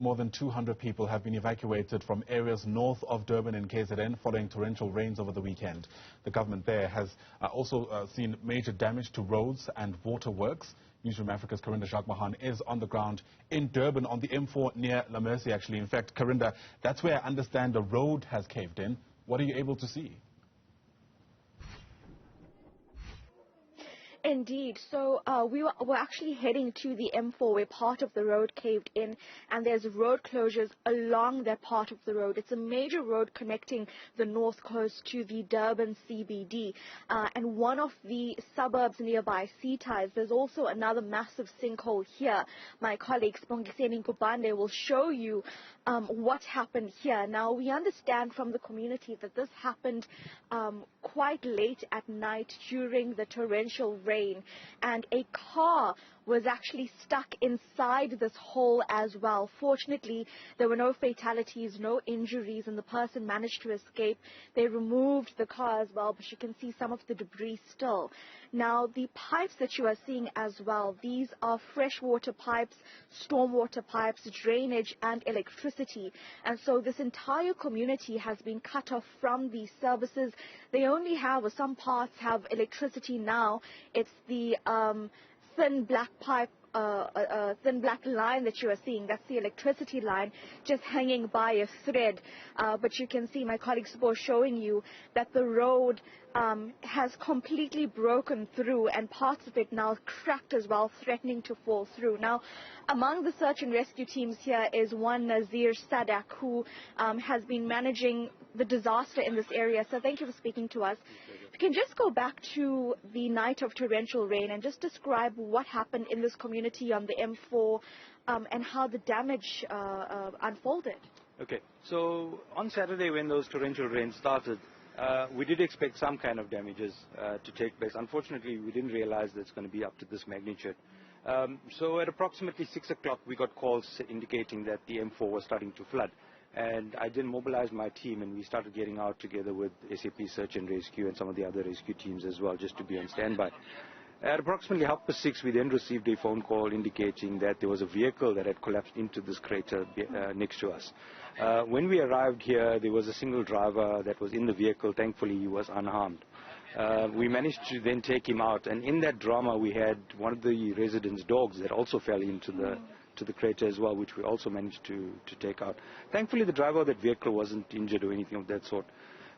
More than 200 people have been evacuated from areas north of Durban and KZN following torrential rains over the weekend. The government there has also seen major damage to roads and waterworks. Newzroom Afrika's Karinda Jagmohan is on the ground in Durban on the M4 near La Mercy, actually. In fact, Karinda, that's where I understand the road has caved in. What are you able to see? Indeed. So we're actually heading to the M4 where part of the road caved in, and there's road closures along that part of the road. It's a major road connecting the north coast to the Durban CBD, and one of the suburbs nearby, Seaties. There's also another massive sinkhole here. My colleague Spongiseni Kubande will show you what happened here. Now, we understand from the community that this happened quite late at night during the torrential rain, and a car was actually stuck inside this hole as well. Fortunately, there were no fatalities, no injuries, and the person managed to escape. They removed the car as well, but you can see some of the debris still. Now, the pipes that you are seeing as well, these are freshwater pipes, stormwater pipes, drainage, and electricity. And so this entire community has been cut off from these services. They only have, or some parts have electricity now. It's the thin black pipe, thin black line that you are seeing. That's the electricity line just hanging by a thread. But you can see my colleague Spo showing you that the road has completely broken through, and parts of it now cracked as well, threatening to fall through. Now, among the search and rescue teams here is one Nazir Sadak, who has been managing the disaster in this area. So thank you for speaking to us. If you can just go back to the night of torrential rain and just describe what happened in this community on the M4 and how the damage unfolded. Okay, so on Saturday when those torrential rains started, we did expect some kind of damages to take place. Unfortunately, we didn't realize that it's going to be up to this magnitude. So at approximately 6 o'clock, we got calls indicating that the M4 was starting to flood. And I then mobilized my team, and we started getting out together with SAP Search and Rescue and some of the other rescue teams as well, just to be on standby. At approximately 6:30, we then received a phone call indicating that there was a vehicle that had collapsed into this crater next to us. When we arrived here, there was a single driver that was in the vehicle. Thankfully, he was unharmed. We managed to then take him out, and in that drama, we had one of the residents' dogs that also fell into the crater as well, which we also managed to take out. Thankfully, the driver of that vehicle wasn't injured or anything of that sort.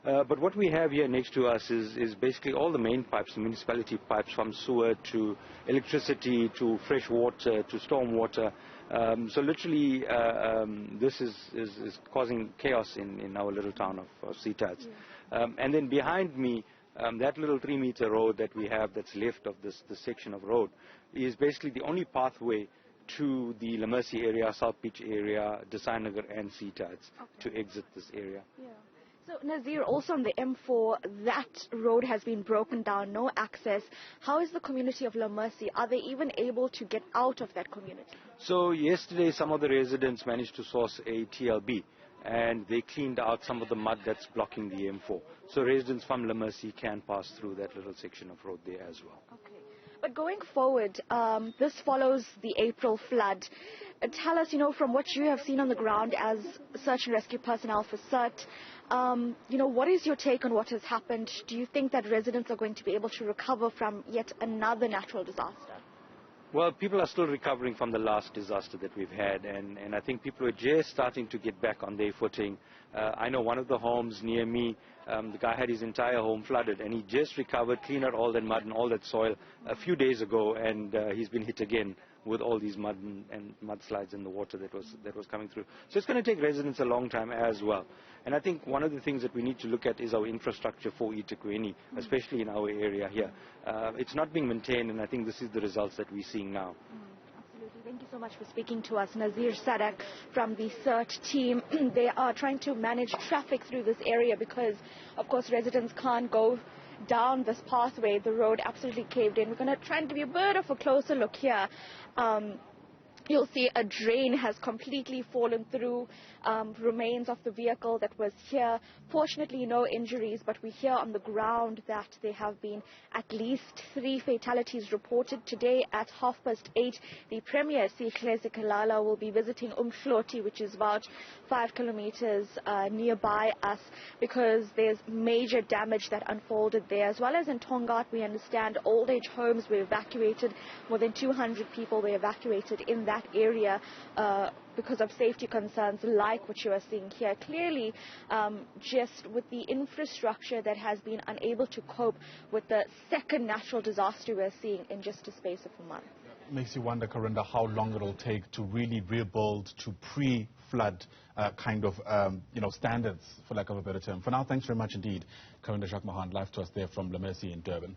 But what we have here next to us is basically all the main pipes, the municipality pipes, from sewer to electricity to fresh water to storm water. So literally this is causing chaos in our little town of Seaties. And then behind me, that little 3-meter road that we have that's left of this section of road is basically the only pathway to the La Mercy area, South Beach area, Desai and Seaties to exit this area. Yeah. So Nazir, also on the M4, that road has been broken down, no access. How is the community of La Mercy? Are they even able to get out of that community? So yesterday, some of the residents managed to source a TLB, and they cleaned out some of the mud that's blocking the M4. So residents from La Mercy can pass through that little section of road there as well. Okay. But going forward, this follows the April flood. Tell us, from what you have seen on the ground as search and rescue personnel for CERT, what is your take on what has happened? Do you think that residents are going to be able to recover from yet another natural disaster? Well, people are still recovering from the last disaster that we've had, and I think people are just starting to get back on their footing. I know one of the homes near me, the guy had his entire home flooded, and he just recovered, cleaned out all that mud and all that soil a few days ago, and he's been hit again with all these mud and mudslides in the water that was coming through. So it's going to take residents a long time as well. And I think one of the things that we need to look at is our infrastructure for eThekwini, especially in our area here. It's not being maintained, and I think this is the results that we're seeing now. Absolutely. Thank you so much for speaking to us. Nazir Sadak from the CERT team. They are trying to manage traffic through this area because, of course, residents can't go down this pathway. The road absolutely caved in. We're going to try and give you a bit of a closer look here You'll see a drain has completely fallen through, remains of the vehicle that was here. Fortunately, no injuries, but we hear on the ground that there have been at least 3 fatalities reported. Today at 8:30, the Premier, Sihle Zikalala, will be visiting Umhloti, which is about 5 kilometers nearby us, because there's major damage that unfolded there. As well as in Tongaat, we understand old age homes were evacuated. More than 200 people were evacuated in that area because of safety concerns like what you are seeing here. Clearly, just with the infrastructure that has been unable to cope with the second natural disaster we're seeing in just a space of a month. Makes you wonder, Karinda, how long it'll take to really rebuild to pre-flood kind of standards, for lack of a better term. For now, thanks very much indeed, Karinda Jagmohan, live to us there from La Mercy in Durban.